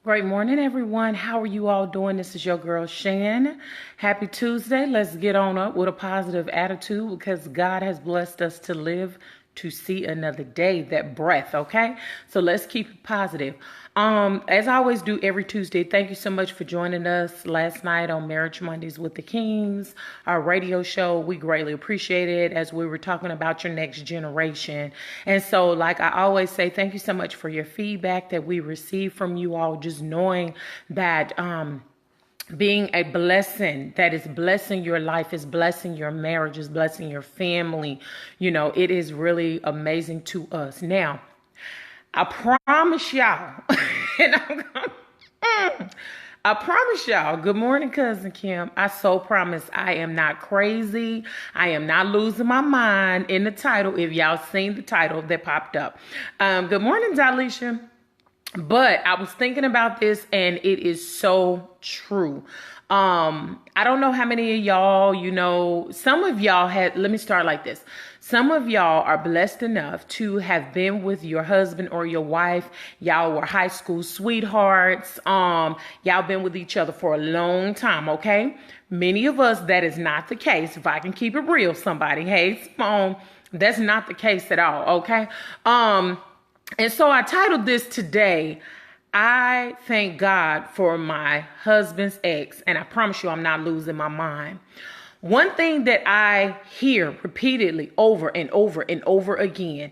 Great morning, everyone. How are you all doing? This is your girl, Shan. Happy Tuesday. Let's get on up with a positive attitude because God has blessed us to live to see another day, that breath, okay? So let's keep it positive. As I always do every Tuesday, thank you so much for joining us last night on Marriage Mondays with the Kings, our radio show. We greatly appreciate it as we were talking about your next generation. And so, like I always say, thank you so much for your feedback that we receive from you all, just knowing that being a blessing that is blessing your life, is blessing your marriage, is blessing your family. You know, it is really amazing to us. Now, I promise y'all, and I promise y'all, good morning, Cousin Kim. I so promise I am not crazy. I am not losing my mind in the title, if y'all seen the title that popped up. Good morning, Dalisha. But I was thinking about this and it is so true. I don't know how many of y'all, some of y'all let me start like this. Some of y'all are blessed enough to have been with your husband or your wife. Y'all were high school sweethearts. Y'all been with each other for a long time, okay? Many of us, that is not the case. If I can keep it real, somebody, hey, Simone, that's not the case at all, okay? And so I titled this today, I thank God for my husband's ex, and I promise you I'm not losing my mind. One thing that I hear repeatedly over and over and over again,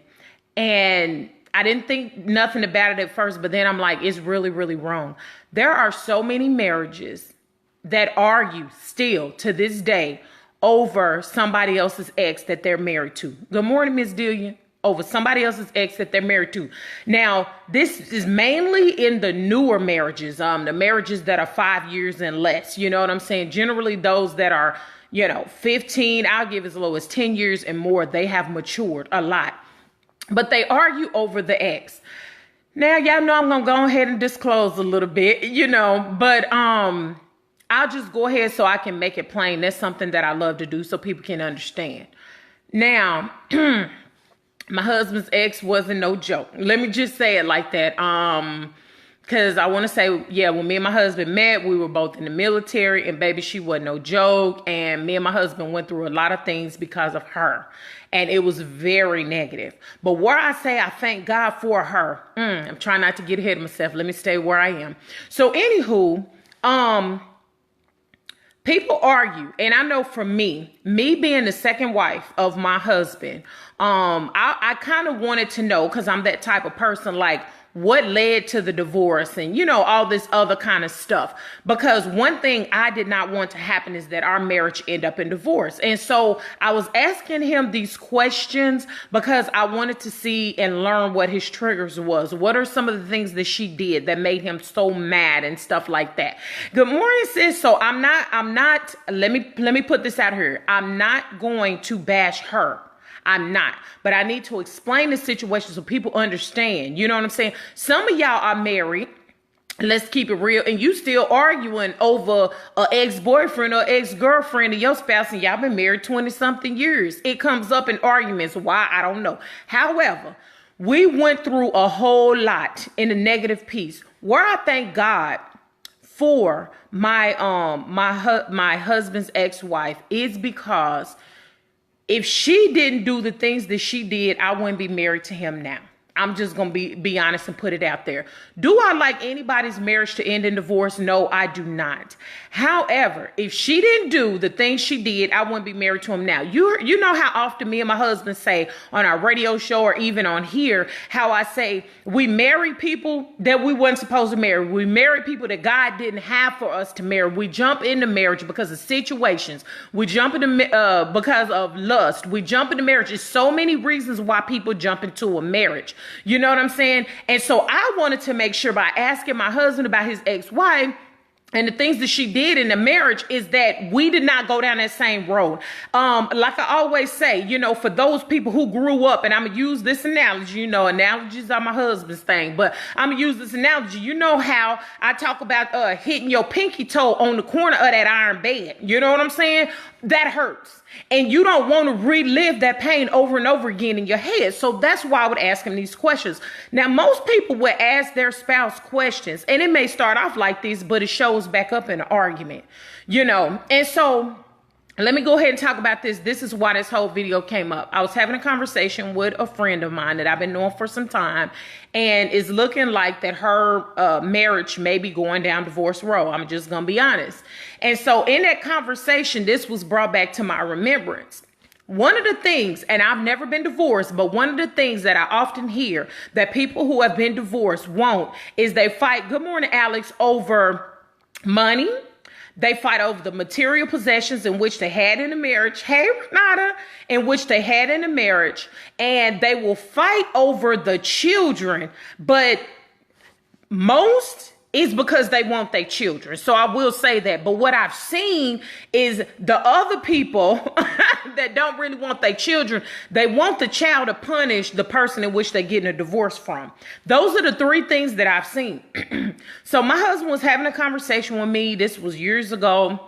and I didn't think nothing about it at first, but then I'm like, it's really, really wrong. There are so many marriages that argue still to this day over somebody else's ex that they're married to. Good morning, Miss Dillian. Over somebody else's ex that they're married to. Now, this is mainly in the newer marriages, the marriages that are 5 years and less. You know what I'm saying? Generally, those that are, 15, I'll give as low as 10 years and more, they have matured a lot. But they argue over the ex. Now, y'all know I'm going to go ahead and disclose a little bit, but I'll just go ahead so I can make it plain. That's something that I love to do so people can understand. Now, my husband's ex wasn't no joke. Let me just say it like that. Because I want to say, yeah, when me and my husband met, we were both in the military, and baby, she wasn't no joke. And me and my husband went through a lot of things because of her. And it was very negative. But where I say I thank God for her, I'm trying not to get ahead of myself. Let me stay where I am. So anywho, people argue, and I know for me being the second wife of my husband, I kind of wanted to know, because I'm that type of person, like what led to the divorce and, all this other kind of stuff. Because one thing I did not want to happen is that our marriage end up in divorce. And so I was asking him these questions because I wanted to see and learn what his triggers was. What are some of the things that she did that made him so mad and stuff like that? Good morning, sis. So I'm not, let me put this out here. I'm not going to bash her. I'm not, but I need to explain the situation so people understand. You know what I'm saying? Some of y'all are married. Let's keep it real. And you still arguing over an ex-boyfriend or ex-girlfriend of your spouse, and y'all been married 20 something years. It comes up in arguments. Why? I don't know. However, we went through a whole lot in the negative piece where I thank God for my husband's ex-wife is because if she didn't do the things that she did, I wouldn't be married to him now. I'm just going to be honest and put it out there. Do I like anybody's marriage to end in divorce? No, I do not. However, if she didn't do the things she did, I wouldn't be married to him now. You know how often me and my husband say on our radio show or even on here, how I say we marry people that we weren't supposed to marry. We marry people that God didn't have for us to marry. We jump into marriage because of situations. We jump into because of lust. We jump into marriage. There's so many reasons why people jump into a marriage. You know what I'm saying? And so I wanted to make sure by asking my husband about his ex-wife and the things that she did in the marriage is that we did not go down that same road. Like I always say, for those people who grew up, and I'm going to use this analogy, analogies are my husband's thing, but I'm going to use this analogy. You know how I talk about hitting your pinky toe on the corner of that iron bed. You know what I'm saying? that hurts. And you don't want to relive that pain over and over again in your head. So that's why I would ask him these questions. Now, most people would ask their spouse questions, and it may start off like this, but it shows back up in an argument, And so let me go ahead and talk about this. This is why this whole video came up. I was having a conversation with a friend of mine that I've been knowing for some time, and it's looking like that her marriage may be going down divorce road. I'm just going to be honest. And so in that conversation, this was brought back to my remembrance. One of the things, and I've never been divorced, but one of the things that I often hear that people who have been divorced won't is they fight, good morning, Alex, over money. They fight over the material possessions in which they had in the marriage. Hey, Renata, in which they had in the marriage. And they will fight over the children. But most is because they want their children. So I will say that. But what I've seen is the other people that don't really want their children, they want the child to punish the person in which they're getting a divorce from. Those are the three things that I've seen. So my husband was having a conversation with me. This was years ago.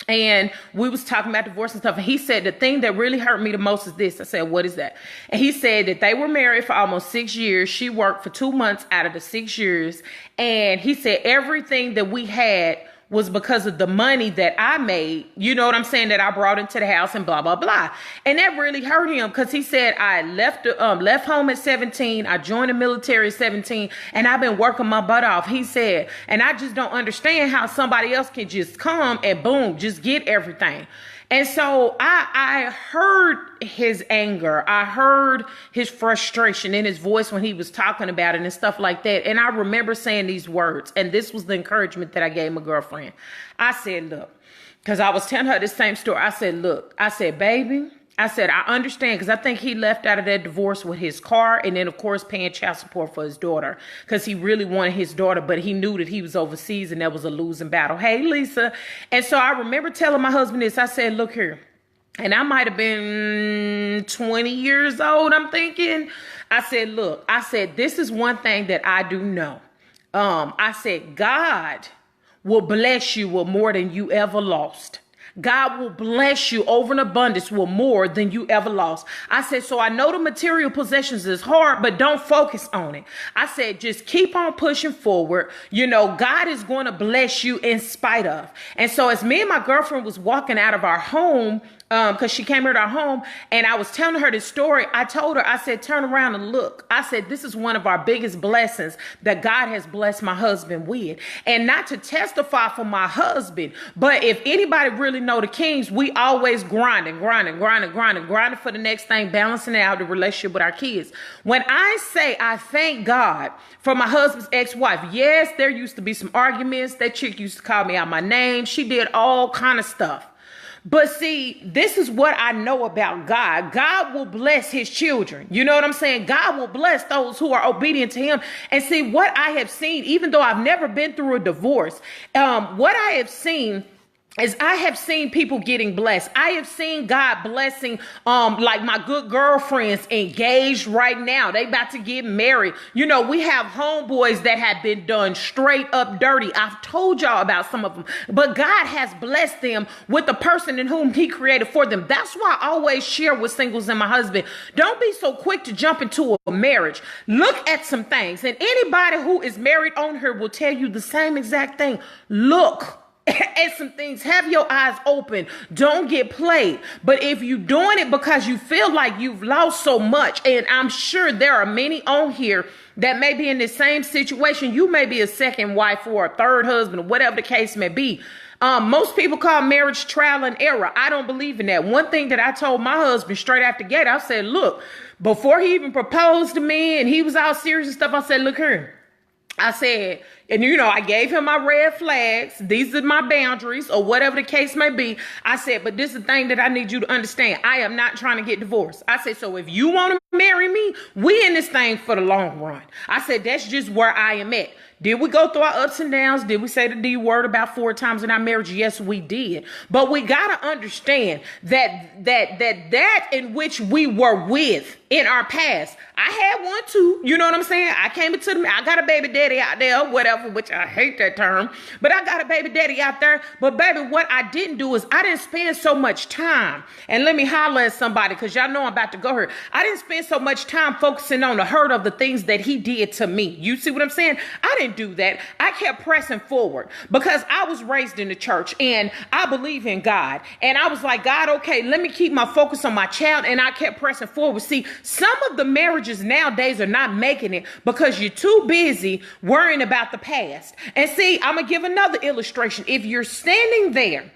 And we was talking about divorce and stuff. And he said, the thing that really hurt me the most is this. I said, what is that? And he said that they were married for almost 6 years. She worked for 2 months out of the 6 years. And he said everything that we had was because of the money that I made, you know what I'm saying, that I brought into the house and blah, blah, blah. And that really hurt him because he said, I left home at 17. I joined the military at 17 and I've been working my butt off. He said, and I just don't understand how somebody else can just come and boom, just get everything. And so I heard his anger. I heard his frustration in his voice when he was talking about it and stuff like that. And I remember saying these words, and this was the encouragement that I gave my girlfriend. I said, look, because I was telling her the same story. I said, look, I said, baby, I said, I understand, because I think he left out of that divorce with his car and then, of course, paying child support for his daughter because he really wanted his daughter, but he knew that he was overseas and that was a losing battle. Hey, Lisa. And so I remember telling my husband this. I said, look here. And I might have been 20 years old, I'm thinking. I said, look, I said, this is one thing that I do know. I said, God will bless you with more than you ever lost. God will bless you over an abundance with more than you ever lost. I said, so I know the material possessions is hard, but don't focus on it. I said, just keep on pushing forward. You know, God is going to bless you in spite of. And so as me and my girlfriend was walking out of our home, because she came here to our home and I was telling her this story, I told her, I said, turn around and look. I said, this is one of our biggest blessings that God has blessed my husband with. And not to testify for my husband, but if anybody really know the Kings, we always grinding for the next thing, balancing out the relationship with our kids. When I say I thank God for my husband's ex-wife, yes, there used to be some arguments. That chick used to call me out my name. She did all kind of stuff. But see, this is what I know about God. God will bless his children. You know what I'm saying? God will bless those who are obedient to him. And see, what I have seen, even though I've never been through a divorce, what I have seen is I have seen people getting blessed. I have seen God blessing, like my good girlfriends engaged right now. They about to get married. You know, we have homeboys that have been done straight up dirty. I've told y'all about some of them, but God has blessed them with the person in whom he created for them. That's why I always share with singles and my husband. Don't be so quick to jump into a marriage. Look at some things. And anybody who is married on here will tell you the same exact thing. Look at some things. Have your eyes open. Don't get played. But if you're doing it because you feel like you've lost so much, and I'm sure there are many on here that may be in the same situation. You may be a second wife or a third husband, or whatever the case may be. Most people call marriage trial and error. I don't believe in that. One thing that I told my husband straight after gate, I said, look, before he even proposed to me and he was all serious and stuff, I said, look here. I said, and you know, I gave him my red flags. These are my boundaries, or whatever the case may be. I said, but this is the thing that I need you to understand. I am not trying to get divorced. I said, so if you want to marry me, we in this thing for the long run. I said, that's just where I am at. Did we go through our ups and downs? Did we say the D word about 4 times in our marriage? Yes, we did. But we got to understand that in which we were with in our past, I had one too. You know what I'm saying? I came into I got a baby daddy out there, whatever. devil, which I hate that term, but I got a baby daddy out there. But baby, what I didn't do is I didn't spend so much time. And let me holler at somebody, because y'all know I'm about to go here. I didn't spend so much time focusing on the hurt of the things that he did to me. You see what I'm saying? I didn't do that. I kept pressing forward because I was raised in the church and I believe in God. And I was like, God, okay, let me keep my focus on my child. And I kept pressing forward. See, some of the marriages nowadays are not making it because you're too busy worrying about the past. And see, I'm going to give another illustration. If you're standing there,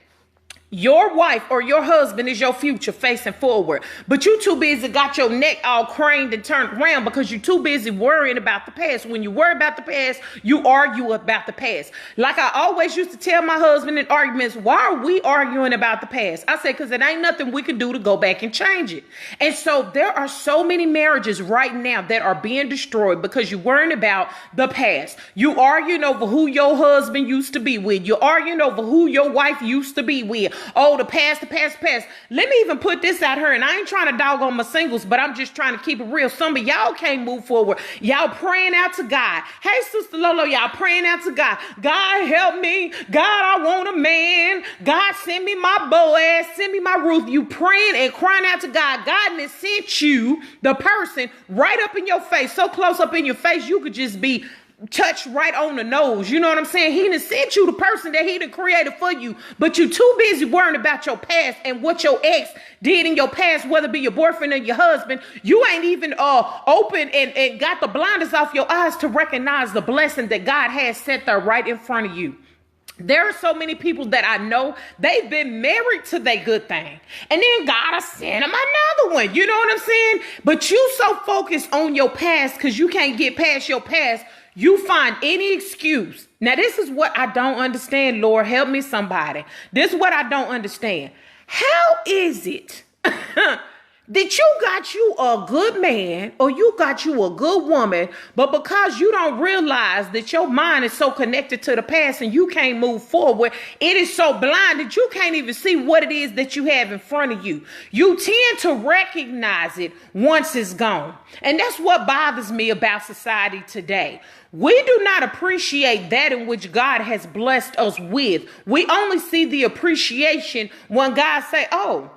your wife or your husband is your future facing forward, but you too busy got your neck all craned and turned around because you're too busy worrying about the past. When you worry about the past, you argue about the past. Like I always used to tell my husband in arguments, why are we arguing about the past? I say, because it ain't nothing we can do to go back and change it. And so there are so many marriages right now that are being destroyed because you're worrying about the past. You arguing over who your husband used to be with. You're arguing over who your wife used to be with. Oh, the past, the past, the past. Let me even put this out here, and I ain't trying to dog on my singles, but I'm just trying to keep it real. Some of y'all can't move forward. Y'all praying out to God. Hey, Sister Lolo, y'all praying out to God. God, help me. God, I want a man. God, send me my Boaz. Send me my Ruth. You praying and crying out to God. God has sent you the person right up in your face, so close up in your face, you could just be touched right on the nose. You know what I'm saying? He done sent you the person that he done created for you, but you too busy worrying about your past and what your ex did in your past, whether it be your boyfriend or your husband. You ain't even open and got the blinders off your eyes to recognize the blessing that God has set there right in front of you. There are so many people that I know, they've been married to their good thing. And then God will send them another one. You know what I'm saying? But you so focused on your past because you can't get past your past. You find any excuse. Now, this is what I don't understand. Lord, help me somebody. This is what I don't understand. How is it that you got you a good man or you got you a good woman, but because you don't realize that your mind is so connected to the past and you can't move forward, it is so blind that you can't even see what it is that you have in front of you. You tend to recognize it once it's gone. And that's what bothers me about society today. We do not appreciate that in which God has blessed us with. We only see the appreciation when God say, oh,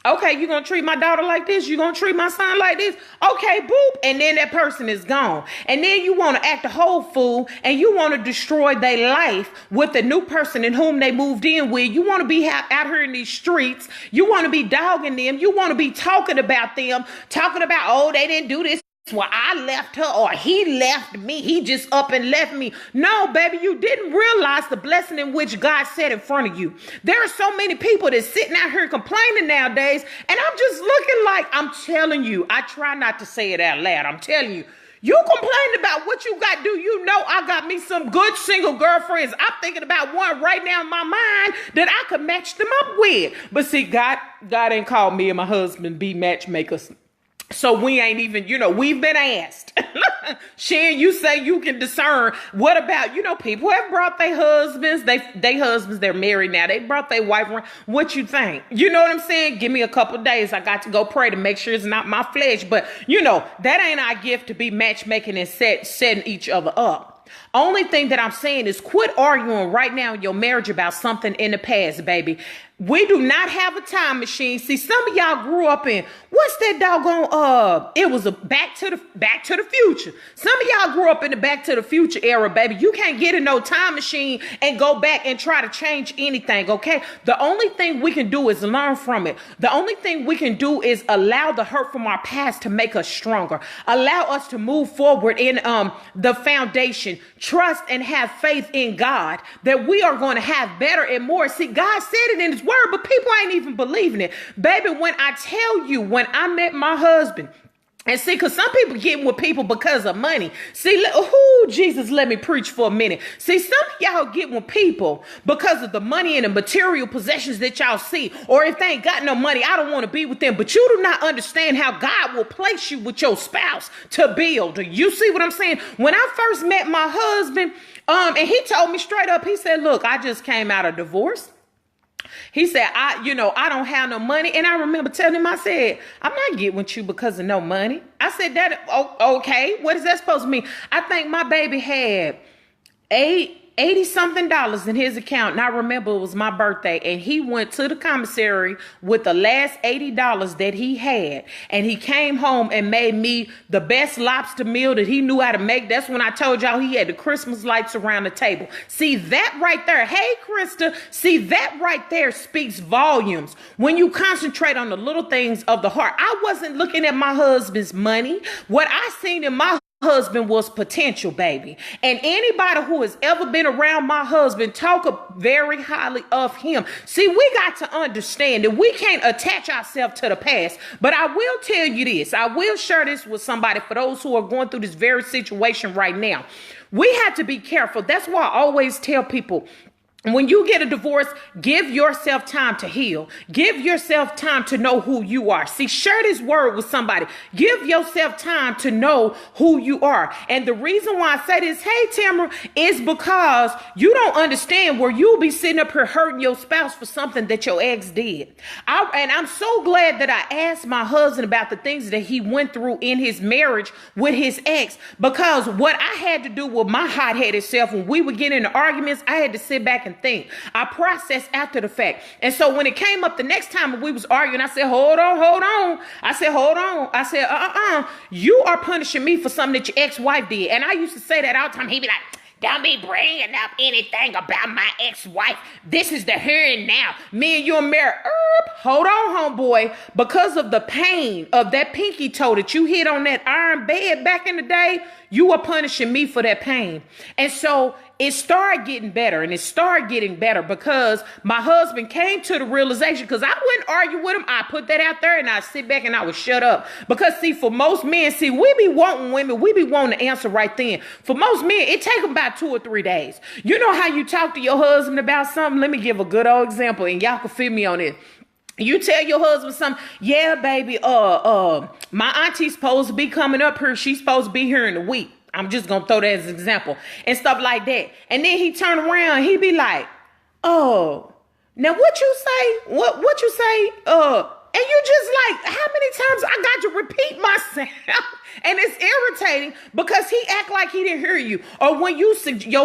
okay, you're going to treat my daughter like this? You're going to treat my son like this? Okay, boop. And then that person is gone. And then you want to act a whole fool and you want to destroy their life with the new person in whom they moved in with. You want to be out here in these streets. You want to be dogging them. You want to be talking about them, talking about, oh, they didn't do this. Well, I left her or he left me. He just up and left me. No, baby, you didn't realize the blessing in which God set in front of you. There are so many people that's sitting out here complaining nowadays. And I'm just looking like, I'm telling you, I try not to say it out loud. I'm telling you, you complain about what you got. Do you know I got me some good single girlfriends? I'm thinking about one right now in my mind that I could match them up with. But see, God ain't called me and my husband be matchmakers. So we ain't even, we've been asked. Shan, you say you can discern. What about, people have brought their husbands. They husbands, they're married now. They brought their wife around. What you think? You know what I'm saying? Give me a couple of days. I got to go pray to make sure it's not my flesh. But, that ain't our gift to be matchmaking and setting each other up. Only thing that I'm saying is quit arguing right now in your marriage about something in the past, baby. We do not have a time machine. See, some of y'all grew up in, what's that doggone, it was a Back to the Future. Some of y'all grew up in the Back to the Future era, baby. You can't get in no time machine and go back and try to change anything, okay? The only thing we can do is learn from it. The only thing we can do is allow the hurt from our past to make us stronger. Allow us to move forward in the foundation. Trust and have faith in God that we are going to have better and more. See, God said it in his word, but people ain't even believing it. Baby, when I tell you, when I met my husband, and see, because some people get with people because of money. See, Jesus, let me preach for a minute. See, some of y'all get with people because of the money and the material possessions that y'all see. Or if they ain't got no money, I don't want to be with them. But you do not understand how God will place you with your spouse to build. You see what I'm saying? When I first met my husband, and he told me straight up, he said, look, I just came out of divorce. He said, I don't have no money. And I remember telling him, I said, I'm not getting with you because of no money. I said, okay, what is that supposed to mean? I think my baby had 80 something dollars in his account. And I remember it was my birthday, and he went to the commissary with the last $80 that he had, and he came home and made me the best lobster meal that he knew how to make. That's when I told y'all he had the Christmas lights around the table. See that right there? Hey, Krista, see that right there speaks volumes when you concentrate on the little things of the heart. I wasn't looking at my husband's money. What I seen in my husband was potential, baby. And anybody who has ever been around my husband talk very highly of him. See, we got to understand that we can't attach ourselves to the past. But I will tell you this. I will share this with somebody for those who are going through this very situation right now. We have to be careful. That's why I always tell people, when you get a divorce, give yourself time to heal. Give yourself time to know who you are. See, share this word with somebody. Give yourself time to know who you are. And the reason why I say this, hey, Tamara, is because you don't understand where you'll be sitting up here hurting your spouse for something that your ex did. And I'm so glad that I asked my husband about the things that he went through in his marriage with his ex, because what I had to do with my hot-headed self when we would get into arguments, I had to sit back and think. I processed after the fact. And so when it came up the next time we was arguing, I said, hold on. I said, you are punishing me for something that your ex-wife did. And I used to say that all the time. He'd be like, don't be bringing up anything about my ex-wife. This is the here and now. Me and you are married. Hold on, homeboy. Because of the pain of that pinky toe that you hit on that iron bed back in the day, you are punishing me for that pain. And so it started getting better, and it started getting better because my husband came to the realization, because I wouldn't argue with him. I put that out there and I sit back and I would shut up. Because see, for most men, see, we be wanting women, we be wanting to answer right then. For most men, it take them about 2 or 3 days. You know how you talk to your husband about something? Let me give a good old example, and y'all can feel me on it. You tell your husband something, yeah, baby, my auntie's supposed to be coming up here. She's supposed to be here in a week. I'm just going to throw that as an example and stuff like that. And then he turn around, he be like, oh, now what you say? What you say? And you just like, how many times I got to repeat myself? And it's irritating because he act like he didn't hear you. Or when your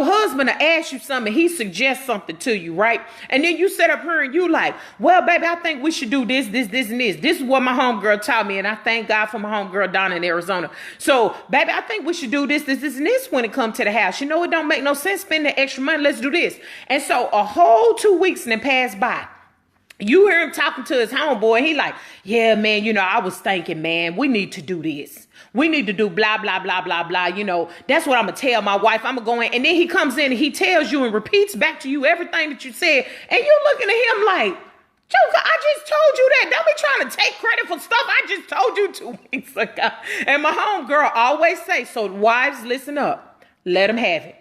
husband will ask you something, he suggests something to you, right? And then you sit up here and you like, well, baby, I think we should do this, and this. This is what my homegirl taught me. And I thank God for my homegirl down in Arizona. So, baby, I think we should do this, and this when it comes to the house. You know, it don't make no sense spending extra money. Let's do this. And so a whole 2 weeks and it passed by. You hear him talking to his homeboy. He like, yeah, man, you know, I was thinking, man, we need to do this. We need to do blah, blah, blah, blah, blah. You know, that's what I'm going to tell my wife. I'm going to go in. And then he comes in and he tells you and repeats back to you everything that you said. And you're looking at him like, Joker, I just told you that. Don't be trying to take credit for stuff I just told you 2 weeks ago. And my homegirl always say, so wives, listen up. Let them have it.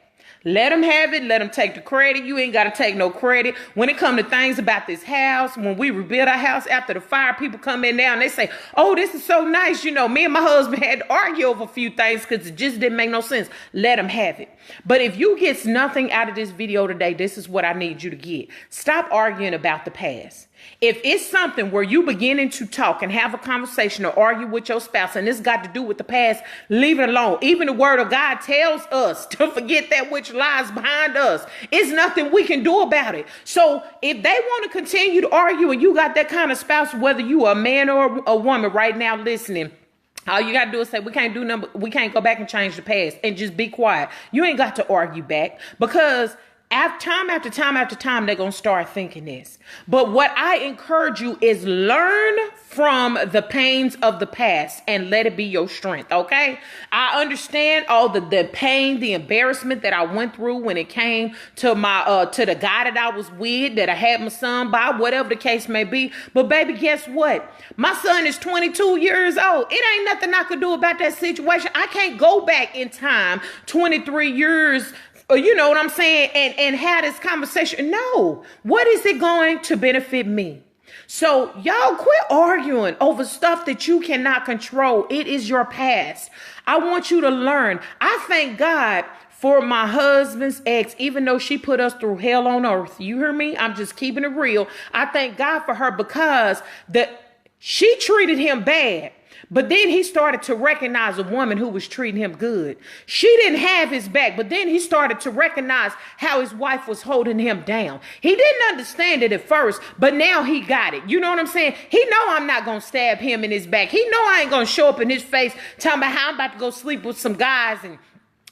Let them have it. Let them take the credit. You ain't got to take no credit. When it comes to things about this house, when we rebuild our house after the fire, people come in now and they say, oh, this is so nice. You know, me and my husband had to argue over a few things because it just didn't make no sense. Let them have it. But if you get nothing out of this video today, this is what I need you to get. Stop arguing about the past. If it's something where you beginning to talk and have a conversation or argue with your spouse and it's got to do with the past, leave it alone. Even the word of God tells us to forget that which lies behind us. It's nothing we can do about it. So if they want to continue to argue and you got that kind of spouse, whether you are a man or a woman right now listening, all you got to do is say, we can't go back and change the past, and just be quiet. You ain't got to argue back, because time after time, they're going to start thinking this. But what I encourage you is learn from the pains of the past and let it be your strength, okay? I understand all the pain, the embarrassment that I went through when it came to my to the guy that I was with, that I had my son by, whatever the case may be. But baby, guess what? My son is 22 years old. It ain't nothing I could do about that situation. I can't go back in time 23 years. You know what I'm saying? And have this conversation. No. What is it going to benefit me? So y'all quit arguing over stuff that you cannot control. It is your past. I want you to learn. I thank God for my husband's ex, even though she put us through hell on earth. You hear me? I'm just keeping it real. I thank God for her because she treated him bad. But then he started to recognize a woman who was treating him good. She didn't have his back, but then he started to recognize how his wife was holding him down. He didn't understand it at first, but now he got it. You know what I'm saying? He know I'm not going to stab him in his back. He know I ain't going to show up in his face talking about how I'm about to go sleep with some guys and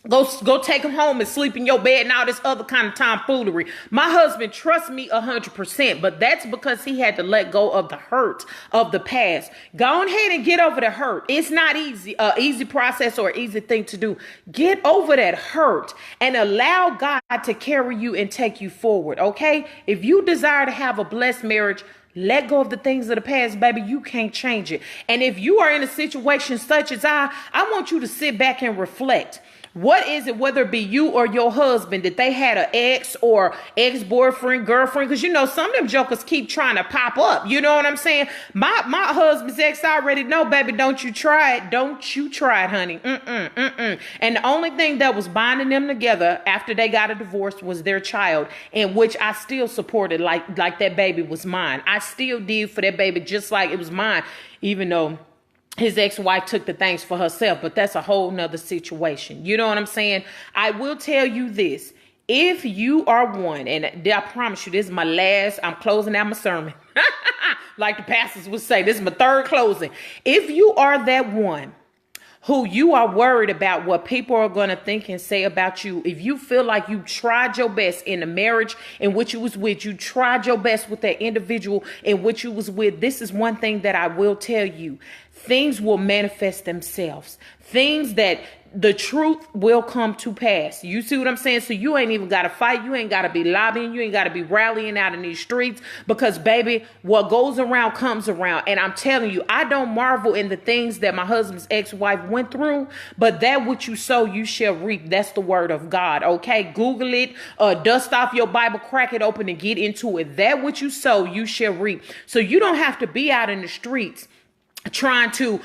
go take him home and sleep in your bed and all this other kind of tomfoolery. My husband trusts me 100%, but that's because he had to let go of the hurt of the past. Go ahead and get over the hurt. It's not easy process or easy thing to do. Get over that hurt and allow God to carry you and take you forward, okay? If you desire to have a blessed marriage, let go of the things of the past, baby. You can't change it. And if you are in a situation such as I want you to sit back and reflect. What is it, whether it be you or your husband, that they had an ex or ex-boyfriend, girlfriend? Because, some of them jokers keep trying to pop up. You know what I'm saying? My husband's ex, I already know, baby, don't you try it. Don't you try it, honey. And the only thing that was binding them together after they got a divorce was their child, in which I still supported like that baby was mine. I still did for that baby just like it was mine, even though his ex-wife took the things for herself, but that's a whole nother situation. You know what I'm saying? I will tell you this. If you are one, and I promise you, this is my last, I'm closing out my sermon. Like the pastors would say, this is my third closing. If you are that one who you are worried about what people are going to think and say about you, if you feel like you tried your best in the marriage in which you was with, you tried your best with that individual in which you was with, this is one thing that I will tell you. Things will manifest themselves. Things that the truth will come to pass. You see what I'm saying? So you ain't even got to fight. You ain't got to be lobbying. You ain't got to be rallying out in these streets because, baby, what goes around comes around. And I'm telling you, I don't marvel in the things that my husband's ex-wife went through, but that what you sow, you shall reap. That's the word of God. Okay. Google it, dust off your Bible, crack it open and get into it. That what you sow, you shall reap. So you don't have to be out in the streets trying to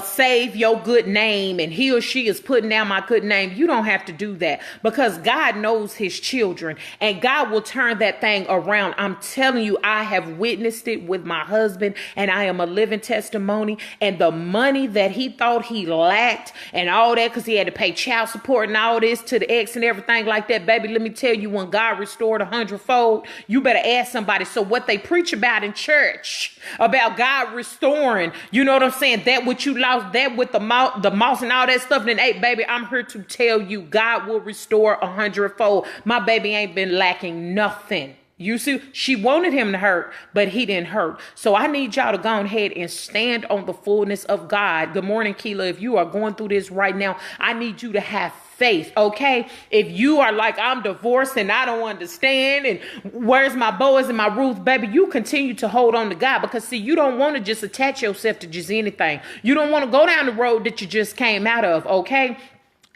save your good name, and he or she is putting down my good name. You don't have to do that because God knows his children and God will turn that thing around. I'm telling you, I have witnessed it with my husband and I am a living testimony. And the money that he thought he lacked and all that, because he had to pay child support and all this to the ex and everything like that, baby, let me tell you, when God restored 100-fold, you better ask somebody. So what they preach about in church about God restoring, you know what I'm saying? That what you lost, that with the moss and all that stuff. Then, hey, baby, I'm here to tell you, God will restore 100-fold. My baby ain't been lacking nothing. You see, she wanted him to hurt, but he didn't hurt. So I need y'all to go ahead and stand on the fullness of God. Good morning, Keela. If you are going through this right now, I need you to have faith, okay? If you are like, I'm divorced and I don't understand, and where's my Boaz and my Ruth, baby, you continue to hold on to God, because see, you don't want to just attach yourself to just anything. You don't want to go down the road that you just came out of, okay?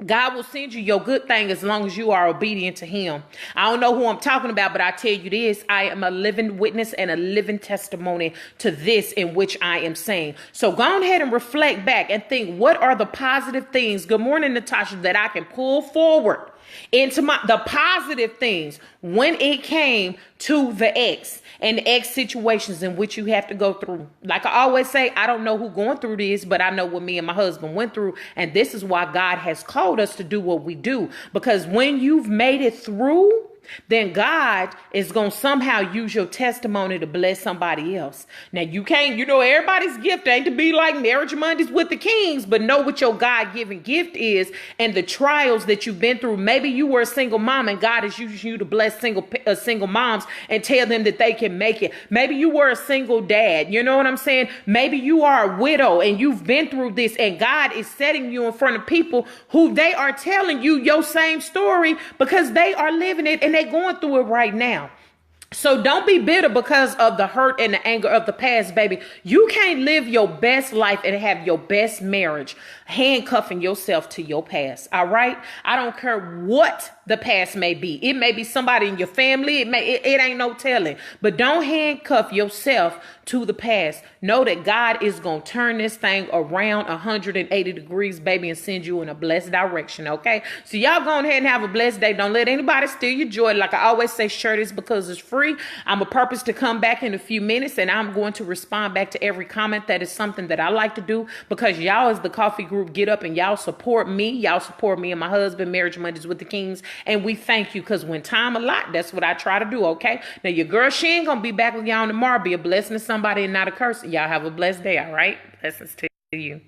God will send you your good thing as long as you are obedient to him. I don't know who I'm talking about, but I tell you this, I am a living witness and a living testimony to this in which I am saying. So go ahead and reflect back and think, what are the positive things, good morning, Natasha, that I can pull forward into the positive things when it came to the ex and the ex situations in which you have to go through. Like I always say, I don't know who going through this, but I know what me and my husband went through. And this is why God has called us to do what we do. Because when you've made it through, then God is going to somehow use your testimony to bless somebody else. Now, you can't, everybody's gift ain't to be like Marriage Mondays with the Kings, but know what your God-given gift is and the trials that you've been through. Maybe you were a single mom and God is using you to bless single moms and tell them that they can make it. Maybe you were a single dad. You know what I'm saying? Maybe you are a widow and you've been through this, and God is setting you in front of people who they are telling you your same story because they are living it and they're going through it right now. So don't be bitter because of the hurt and the anger of the past, baby. You can't live your best life and have your best marriage handcuffing yourself to your past. All right. I don't care what the past may be. It may be somebody in your family. It ain't no telling, but don't handcuff yourself to the past. Know that God is going to turn this thing around 180 degrees, baby, and send you in a blessed direction. Okay. So y'all go ahead and have a blessed day. Don't let anybody steal your joy. Like I always say, share this because it's free. free. I'm a purpose to come back in a few minutes, and I'm going to respond back to every comment. That is something that I like to do because y'all, as the coffee group, get up and y'all support me. Y'all support me and my husband, Marriage Mondays with the Kings, and we thank you because when time a lot, that's what I try to do, okay? Now, your girl, she ain't going to be back with y'all tomorrow. Be a blessing to somebody and not a curse. Y'all have a blessed day, all right? Blessings to you.